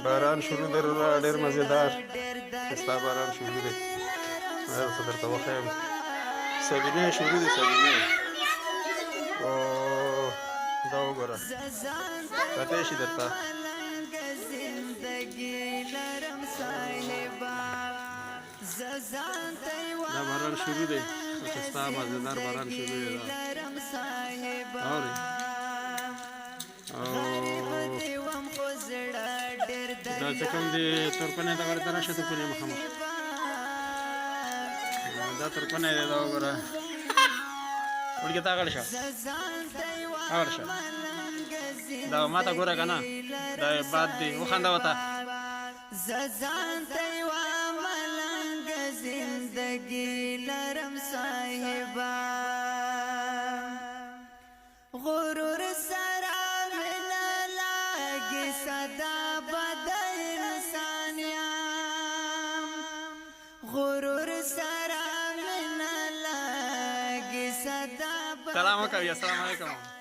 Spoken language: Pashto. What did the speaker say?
باران شروع دی وروره ډېر مزېدار ښایسته باران شروع دی یو څه درته وښیم سبینې شروع دي سبینې او دا وګوره کتی شي درته دا باران شروع دی ښایسته مزېدار باران شروع دی دا اورئ دا چې کوم دی تورپنی دغه ته راشه تورپنی مخامخ دا تورپنی دی دا وګوره وړکې ته اغړ شه اغړ شه دا ما ته ګوره که نه دا باد دی وخنده ورته زندگی لرم صاحبا غرور سرا من لاگی صدا بد انسانیام غرور سرا من لاگی صدا بد. سلام علیکم. السلام علیکم.